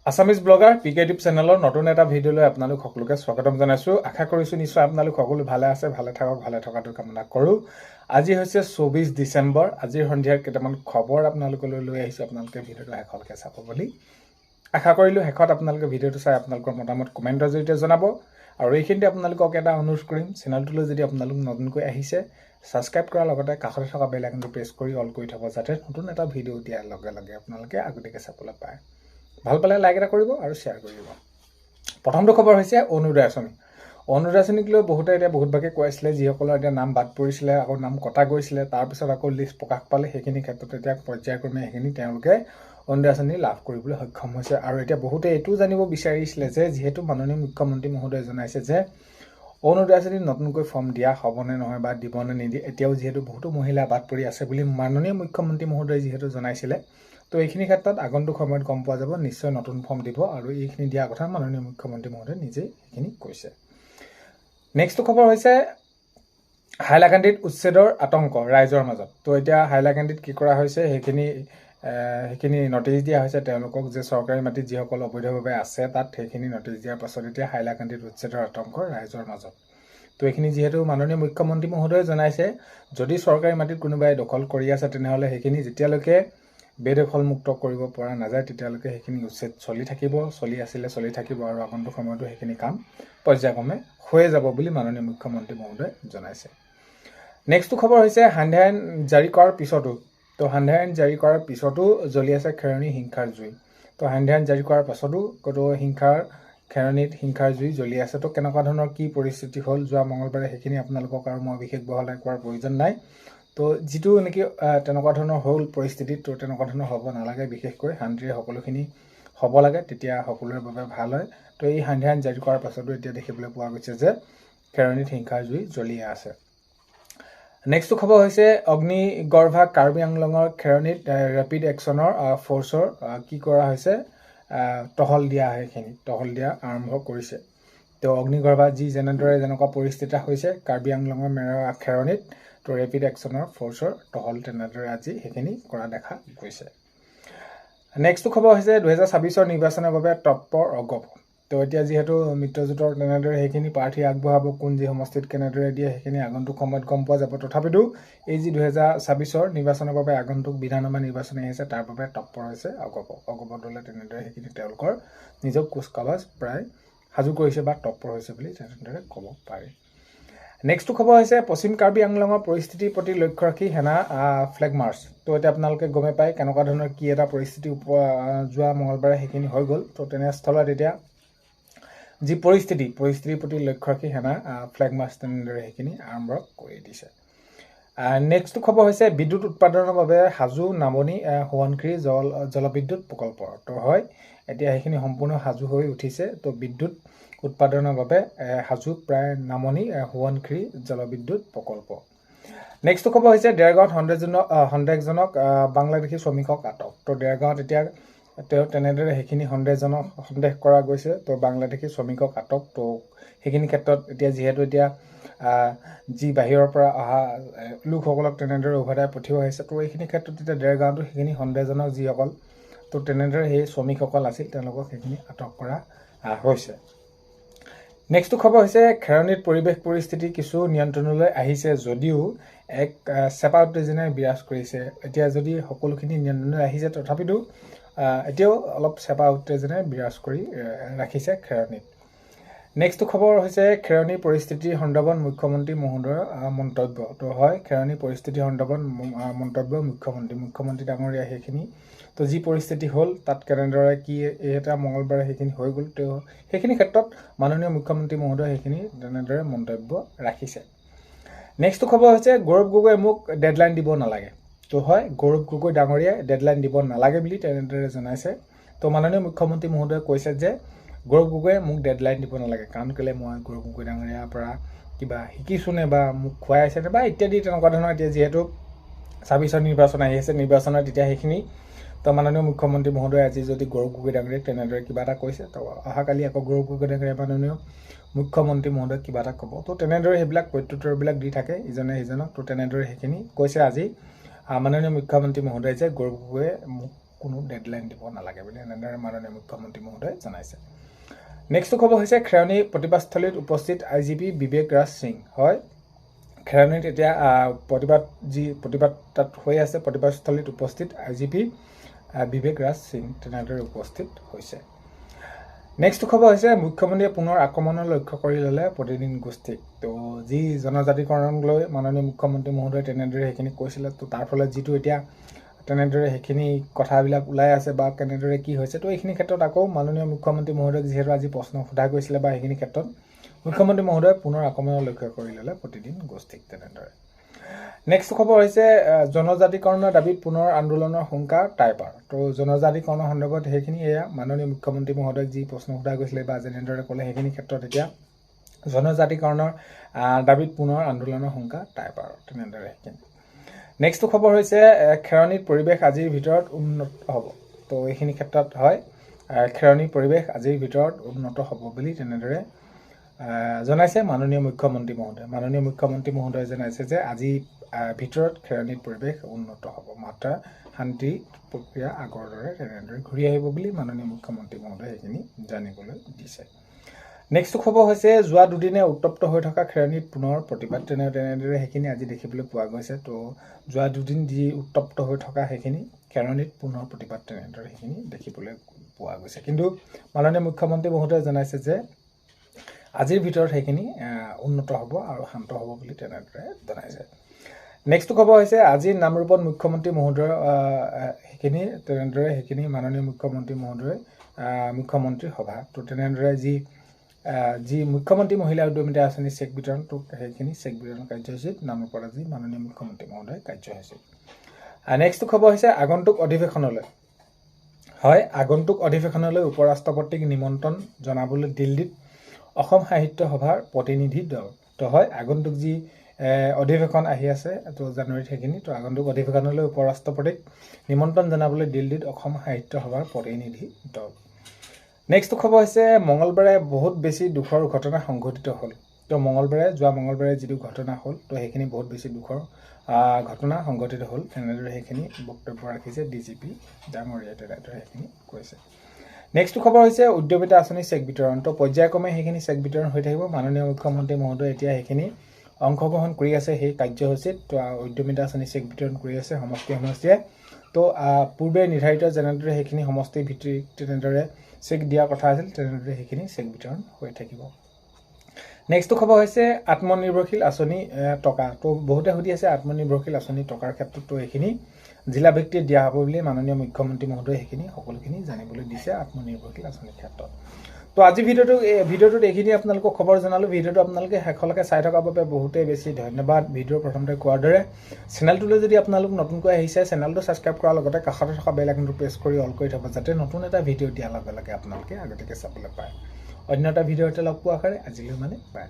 Assamese blogger পিকে tube চেনেলৰ নতুন এটা ভিডিঅ'লৈ আপোনালোক সকলোকে স্বাগতম জনাইছোঁ। আশা কৰিছোঁ নিশ্চয় আপোনালোক সকলো ভালে আছে, ভালে থাকক, ভালে থকাটো কামনা কৰোঁ। আজি হৈছে 24 ডিচেম্বৰ। আজিৰ সন্ধিয়াৰ কেইটামান খবৰ আপোনালোকলৈ লৈ আহিছোঁ, আপোনালোকে ভিডিঅ'টো শেষলৈকে চাব বুলি আশা কৰিলোঁ। শেষত আপোনালোকে ভিডিঅ'টো চাই আপোনালোকৰ মতামত কমেণ্টৰ জৰিয়তে জনাব। আৰু এইখিনিতে আপোনালোকক এটা অনুৰোধ কৰিম, চেনেলটোলৈ যদি আপোনালোক নতুনকৈ আহিছে ছাবস্ক্ৰাইব কৰাৰ লগতে কাষতে থকা বেল আইকনটো প্ৰেছ কৰি অল কৰি থ'ব, যাতে নতুন এটা ভিডিঅ' দিয়াৰ লগে লগে আপোনালোকে আগতীয়াকৈ চাবলৈ পায়। ভাল পালে লাইক এটা কৰিব আৰু শ্বেয়াৰ কৰিব। প্ৰথমটো খবৰ হৈছে অৰুণোদয় আঁচনি। অৰুণোদয় আঁচনিক লৈ বহুতে এতিয়া বহুতভাগে কৈ আছিলে, যিসকলৰ এতিয়া নাম বাদ পৰিছিলে, আকৌ নাম কটা গৈছিলে, তাৰপিছত আকৌ লিষ্ট প্ৰকাশ পালে, সেইখিনি ক্ষেত্ৰত এতিয়া পৰ্যায়ক্ৰমে সেইখিনি তেওঁলোকে অৰুণোদয় আঁচনি লাভ কৰিবলৈ সক্ষম হৈছে। আৰু এতিয়া বহুতে এইটোও জানিব বিচাৰিছিলে যে যিহেতু মাননীয় মুখ্যমন্ত্ৰী মহোদয়ে জনাইছে যে অৰুণোদয় আঁচনিত নতুনকৈ ফৰ্ম দিয়া হ'বনে নহয় বা দিবনে নিদিয়ে, এতিয়াও যিহেতু বহুতো মহিলা বাদ পৰি আছে বুলি মাননীয় মুখ্যমন্ত্ৰী মহোদয়ে যিহেতু জনাইছিলে, তো এইখিনি ক্ষেত্ৰত আগন্তুক সময়ত গম পোৱা যাব, নিশ্চয় নতুন ফৰ্ম দিব আৰু এইখিনি দিয়াৰ কথা মাননীয় মুখ্যমন্ত্ৰী মহোদয়ে নিজেই সেইখিনি কৈছে। নেক্সটটো খবৰ হৈছে হাইলাকান্দিত উচ্ছেদৰ আতংক ৰাইজৰ মাজত। তো এতিয়া হাইলাকান্দিত কি কৰা হৈছে, সেইখিনি নটিচ দিয়া হৈছে তেওঁলোকক, যে চৰকাৰী মাটিত যিসকল অবৈধভাৱে আছে তাত সেইখিনি নটিচ দিয়াৰ পাছত এতিয়া হাইলাকান্দিত উচ্ছেদৰ আতংক ৰাইজৰ মাজত। তো এইখিনি যিহেতু মাননীয় মুখ্যমন্ত্ৰী মহোদয়ে জনাইছে, যদি চৰকাৰী মাটিত কোনোবাই দখল কৰি আছে তেনেহ'লে সেইখিনি যেতিয়ালৈকে বেদখলমুক্ত কৰিব পৰা নাযায় তেতিয়ালৈকে সেইখিনি উচ্ছেদ চলি থাকিব, চলি থাকিব আৰু আগন্তুক সময়তো সেইখিনি কাম পৰ্যায়ক্ৰমে হৈয়ে যাব বুলি মাননীয় মুখ্যমন্ত্ৰী মহোদয়ে জনাইছে। নেক্সটটো খবৰ হৈছে সান্ধ্য আইন জাৰি কৰাৰ পিছতো, তো সান্ধ্য আইন জাৰি কৰাৰ পিছতো জ্বলি আছে খেৰণী হিংসাৰ জুই। তো সান্ধ্য আইন জাৰি কৰাৰ পাছতো ক'তো খেৰণীত হিংসাৰ জুই জ্বলি আছে। তো কেনেকুৱা ধৰণৰ কি পৰিস্থিতি হ'ল যোৱা মঙলবাৰে, সেইখিনি আপোনালোকক আৰু মই বিশেষ বহলাই কোৱাৰ প্ৰয়োজন নাই। তো যিটো নেকি তেনেকুৱা ধৰণৰ হ'ল পৰিস্থিতিত, তো তেনেকুৱা ধৰণৰ হ'ব নালাগে, বিশেষকৈ শান্তিৰে সকলোখিনি হ'ব লাগে, তেতিয়া সকলোৰে বাবে ভাল হয়। তো এই সান্ধ্য আইন জাৰি কৰাৰ পাছতো এতিয়া দেখিবলৈ পোৱা গৈছে যে খেৰণীত হিংসাৰ জুই জ্বলিয়ে আছে। নেক্সটটো খবৰ হৈছে অগ্নিগৰ্ভা কাৰ্বি আংলঙৰ খেৰণীত ৰেপিড একশ্যনৰ ফ'ৰ্চৰ কি কৰা হৈছে, টহল দিয়া আৰম্ভ কৰিছে। তো অগ্নিগৰ্ভা যেনেকুৱা পৰিস্থিতি হৈছে কাৰ্বি আংলঙৰ খেৰণীত, তো ৰেপিড একশ্যনৰ ফ'ৰ্চৰ টহল তেনেদৰে আজি সেইখিনি কৰা দেখা গৈছে। নেক্সটটো খবৰ হৈছে 2026 নিৰ্বাচনৰ বাবে তৎপৰ অগপ। তো এতিয়া যিহেতু মিত্ৰজোঁটৰ তেনেদৰে সেইখিনি প্ৰাৰ্থী আগবঢ়াব, কোন যি সমষ্টিত কেনেদৰে দিয়ে সেইখিনি আগন্তুক সময়ত গম পোৱা যাব। তথাপিতো এই যি 2026 নিৰ্বাচনৰ বাবে আগন্তুক বিধানসভা নিৰ্বাচন আহিছে তাৰ বাবে তৎপৰ হৈছে অগপ দলে, তেনেদৰে সেইখিনি তেওঁলোকৰ নিজক কুচকাৱাজ প্ৰায় সাজু কৰিছে বা তৎপৰ হৈছে বুলি তেনেদৰে ক'ব পাৰি। নেক্সটটো খবৰ হৈছে পশ্চিম কাৰ্বি আংলঙৰ পৰিস্থিতিৰ প্ৰতি লক্ষ্য ৰাখি সেনা ফ্লেগ মাৰ্চ। তো এতিয়া আপোনালোকে গমে পায় কেনেকুৱা ধৰণৰ কি এটা পৰিস্থিতি যোৱা মঙলবাৰে সেইখিনি হৈ গ'ল। তো তেনেস্থলত এতিয়া যি পৰিস্থিতিৰ প্ৰতি লক্ষ্য ৰাখি সেনা ফ্লেগ মাৰ্চ তেনেদৰে সেইখিনি আৰম্ভ কৰি দিছে। নেক্সটটো খবৰ হৈছে বিদ্যুৎ উৎপাদনৰ বাবে সাজু নামনি সোৱণশিৰি জলবিদ্যুৎ প্ৰকল্প। তো হয়, এতিয়া সেইখিনি সম্পূৰ্ণ সাজু হৈ উঠিছে। তো বিদ্যুৎ উৎপাদনৰ বাবে সাজু প্ৰায় নামনি সোৱণশিৰি জলবিদ্যুৎ প্ৰকল্প। নেক্সটটো খবৰ হৈছে দেৰগাঁৱত সন্দেহজনক বাংলাদেশী শ্ৰমিকক আটক। তো দেৰগাঁৱত এতিয়া তেনেদৰে সেইখিনি সন্দেহ কৰা গৈছে, তো বাংলাদেশী শ্ৰমিকক আটক। তো সেইখিনি ক্ষেত্ৰত এতিয়া যিহেতু যি বাহিৰৰ পৰা অহা লোকসকলক তেনেদৰে উভতাই পঠিওৱা হৈছে, তো এইখিনি ক্ষেত্ৰত এতিয়া দেৰগাঁৱতো সেইখিনি সন্দেহজনক যিসকল, তো তেনেদৰে সেই শ্ৰমিকসকল আছিল তেওঁলোকক সেইখিনি আটক কৰা হৈছে। নেক্সটটো খবৰ হৈছে খেৰণীত পৰিৱেশ পৰিস্থিতি কিছু নিয়ন্ত্ৰণলৈ আহিছে যদিও এক চেপা উত্তেজনাই বিৰাজ কৰিছে। এতিয়া যদি সকলোখিনি নিয়ন্ত্ৰণলৈ আহিছে তথাপিতো এতিয়াও অলপ চেপা উত্তেজনাই বিৰাজ কৰি ৰাখিছে খেৰণীত। নেক্সটটো খবৰ হৈছে খেৰণীৰ পৰিস্থিতিৰ সন্দৰ্ভত মুখ্যমন্ত্ৰী মহোদয়ৰ মন্তব্য। তো হয়, খেৰণীৰ পৰিস্থিতিৰ সন্দৰ্ভত মন্তব্য মুখ্যমন্ত্ৰী ডাঙৰীয়া সেইখিনি, তো যি পৰিস্থিতি হ'ল তাত কেনেদৰে কি এটা মঙলবাৰে সেইখিনি হৈ গ'ল, তো সেইখিনি ক্ষেত্ৰত মাননীয় মুখ্যমন্ত্ৰী মহোদয়ে সেইখিনি তেনেদৰে মন্তব্য ৰাখিছে। নেক্সটটো খবৰ হৈছে গৌৰৱ গগৈয়ে মোক ডেডলাইন দিব নালাগে। তো হয়, গৌৰৱ গগৈ ডাঙৰীয়াই ডেডলাইন দিব নালাগে বুলি তেনেদৰে জনাইছে। তো মাননীয় মুখ্যমন্ত্ৰী মহোদয়ে কৈছে যে গৌৰৱ গগৈয়ে মোক ডেডলাইন দিব নালাগে, কাৰণ কেলৈ মই গৌৰৱ গগৈ ডাঙৰীয়াৰ পৰা কিবা শিকিছোঁনে বা মোক খুৱাইছেনে বা ইত্যাদি তেনেকুৱা ধৰণৰ। এতিয়া যিহেতু 26 নিৰ্বাচন আহি আছে, নিৰ্বাচনত এতিয়া সেইখিনি, তো মাননীয় মুখ্যমন্ত্ৰী মহোদয়ে আজি যদি গৌৰৱ গগৈ ডাঙৰীয়াক তেনেদৰে কিবা এটা কৈছে, তো অহাকালি আকৌ গৌৰৱ গগৈ ডাঙৰীয়া মাননীয় মুখ্যমন্ত্ৰী মহোদয়ে কিবা এটা ক'ব। তো তেনেদৰে সেইবিলাক প্ৰত্যুত্তৰবিলাক দি থাকে ইজনে সিজনক। তো তেনেদৰে সেইখিনি কৈছে আজি মাননীয় মুখ্যমন্ত্ৰী মহোদয়ে যে গৌৰৱ গগৈয়ে মোক কোনো ডেডলাইন দিব নালাগে বুলি এনেদৰে মাননীয় মুখ্যমন্ত্ৰী মহোদয়ে জনাইছে। নেক্সট খবৰ হৈছে খেৰণী প্ৰতিবাদস্থলীত উপস্থিত IGP বিবেক ৰাজ সিং। হয়, খেৰণীত এতিয়া প্ৰতিবাদ তাত হৈ আছে, প্ৰতিবাদস্থলীত উপস্থিত IGP বিবেক ৰাজ সিং তেনেদৰে উপস্থিত হৈছে। নেক্সট খবৰ হৈছে মুখ্যমন্ত্ৰীয়ে পুনৰ আক্ৰমণৰ লক্ষ্য কৰি ল'লে প্ৰতিদিন গোষ্ঠীক। তো যি জনজাতিকৰণ লৈ মাননীয় মুখ্যমন্ত্ৰী মহোদয়ে তেনেদৰে সেইখিনি কৈছিলে, তো তাৰ ফলত যিটো এতিয়া তেনেদৰে সেইখিনি কথাবিলাক ওলাই আছে বা কেনেদৰে কি হৈছে, তো এইখিনি ক্ষেত্ৰত আকৌ মাননীয় মুখ্যমন্ত্ৰী মহোদয়ক যিহেতু আজি প্ৰশ্ন সোধা গৈছিলে বা সেইখিনি ক্ষেত্ৰত মুখ্যমন্ত্ৰী মহোদয়ে পুনৰ আক্ৰমণৰ লক্ষ্য কৰি ল'লে প্ৰতিদিন গোষ্ঠীক তেনেদৰে। নেক্সট খবৰ হৈছে জনজাতিকৰণৰ দাবীত পুনৰ আন্দোলনৰ শংকা টাইপাৰ। তো জনজাতিকৰণৰ সন্দৰ্ভত সেইখিনি এয়া মাননীয় মুখ্যমন্ত্ৰী মহোদয়ক যি প্ৰশ্ন সোধা গৈছিলে বা যেনেদৰে ক'লে সেইখিনি ক্ষেত্ৰত এতিয়া জনজাতিকৰণৰ দাবীত পুনৰ আন্দোলনৰ শংকা টাইপাৰ তেনেদৰে সেইখিনি। নেক্সট খবৰ হৈছে খেৰণীত পৰিৱেশ আজিৰ ভিতৰত উন্নত হ'ব। তো এইখিনি ক্ষেত্ৰত হয় খেৰণীৰ পৰিৱেশ আজিৰ ভিতৰত উন্নত হ'ব বুলি তেনেদৰে জনাইছে মাননীয় মুখ্যমন্ত্ৰী মহোদয়। মাননীয় মুখ্যমন্ত্ৰী মহোদয়ে জনাইছে যে আজি ভিতৰত খেৰণীৰ পৰিৱেশ উন্নত হ'ব, মাত্ৰা শান্তি প্ৰক্ৰিয়া আগৰ দৰে তেনেদৰে ঘূৰি আহিব বুলি মাননীয় মুখ্যমন্ত্ৰী মহোদয়ে সেইখিনি জানিবলৈ দিছে। নেক্সট খবৰ হৈছে যোৱা দুদিনে উত্তপ্ত হৈ থকা খেৰণীত পুনৰ প্ৰতিবাদ। তেনেদৰে সেইখিনি আজি দেখিবলৈ পোৱা গৈছে। তো যোৱা দুদিন যি উত্তপ্ত হৈ থকা সেইখিনি খেৰণীত পুনৰ প্ৰতিবাদ তেনেদৰে সেইখিনি দেখিবলৈ পোৱা গৈছে। কিন্তু মাননীয় মুখ্যমন্ত্ৰী মহোদয়ে জনাইছে যে আজিৰ ভিতৰত সেইখিনি উন্নত হ'ব আৰু শান্ত হ'ব বুলি তেনেদৰে জনাইছে। নেক্সট খবৰ হৈছে আজি নামৰূপত মুখ্যমন্ত্ৰী মহোদয়ৰ সেইখিনি তেনেদৰে সেইখিনি মাননীয় মুখ্যমন্ত্ৰী মহোদয় মুখ্যমন্ত্ৰী সভা। তো তেনেদৰে যি মুখ্যমন্ত্ৰী মহিলা উদ্যমিতা আঁচনি চেক বিতৰণ, তো সেইখিনি চেক বিতৰণ কাৰ্যসূচীত নামৰূপত আজি মাননীয় মুখ্যমন্ত্ৰী মহোদয় কাৰ্যসূচী। নেক্সট খবৰ হৈছে আগন্তুক অধিৱেশনলৈ। হয়, আগন্তুক অধিৱেশনলৈ উপ ৰাষ্ট্ৰপতিক নিমন্ত্ৰণ জনাবলৈ দিল্লীত অসম সাহিত্য সভাৰ প্ৰতিনিধি দল। তো হয়, আগন্তুক যি অধিৱেশন আহি আছে তো জানুৱাৰীত সেইখিনি, তো আগন্তুক অধিৱেশনলৈ উপ ৰাষ্ট্ৰপতিক নিমন্ত্ৰণ জনাবলৈ দিল্লীত অসম সাহিত্য সভাৰ প্ৰতিনিধি দল। নেক্সট খবৰ হৈছে মঙলবাৰে বহুত বেছি দুখৰ ঘটনা সংঘটিত হ'ল। তো যোৱা মঙলবাৰে যিটো ঘটনা হ'ল, তো সেইখিনি বহুত বেছি দুখৰ ঘটনা সংঘটিত হ'ল তেনেদৰে সেইখিনি বক্তব্য ৰাখিছে DGP ডাঙৰীয়াই তেনেদৰে সেইখিনি কৈছে। নেক্সট খবৰ হৈছে উদ্যমিতা আঁচনি চেক বিতৰণ। তো পৰ্যায়ক্ৰমে সেইখিনি চেক বিতৰণ হৈ থাকিব। মাননীয় মুখ্যমন্ত্ৰী মহোদয়ে এতিয়া সেইখিনি অংশগ্ৰহণ কৰি আছে সেই কাৰ্যসূচীত। তো উদ্যমিতা আঁচনি চেক বিতৰণ কৰি আছে সমষ্টিয়ে। তো পূৰ্বে নিৰ্ধাৰিত যেনেদৰে সেইখিনি সমষ্টি ভিত্তিক তেনেদৰে চেক দিয়াৰ কথা আছিল, তেনেদৰে সেইখিনি চেক বিতৰণ হৈ থাকিব। নেক্সট খবৰ হৈছে আত্মনিৰ্ভৰশীল আঁচনি টকা। তো বহুতে সুধি আছে আত্মনিৰ্ভৰশীল আঁচনি টকাৰ ক্ষেত্ৰত, তো এইখিনি জিলা ভিত্তিত দিয়া হ'ব বুলি মাননীয় মুখ্যমন্ত্ৰী মহোদয়ে সেইখিনি সকলোখিনি জানিবলৈ দিছে আত্মনিৰ্ভৰশীল আঁচনিৰ ক্ষেত্ৰত। তো আজি ভিডিঅ'টোত এইখিনি আপোনালোকক খবৰ জনালোঁ। ভিডিঅ'টো আপোনালোকে শেষলৈকে চাই থকাৰ বাবে বহুতেই বেছি ধন্যবাদ। ভিডিঅ'ৰ প্ৰথমতে কোৱাৰ দৰে চেনেলটোলৈ যদি আপোনালোক নতুনকৈ আহিছে, চেনেলটো ছাবস্ক্ৰাইব কৰাৰ লগতে কাষতে থকা বেল আইকনটো প্ৰেছ কৰি অল কৰি থ'ব, যাতে নতুন এটা ভিডিঅ' দিয়াৰ লগে লগে আপোনালোকে আগতীয়াকৈ চাবলৈ পায়। অন্য এটা ভিডিঅ'তে লগ পোৱাৰ আশাৰে আজিলৈ বাই।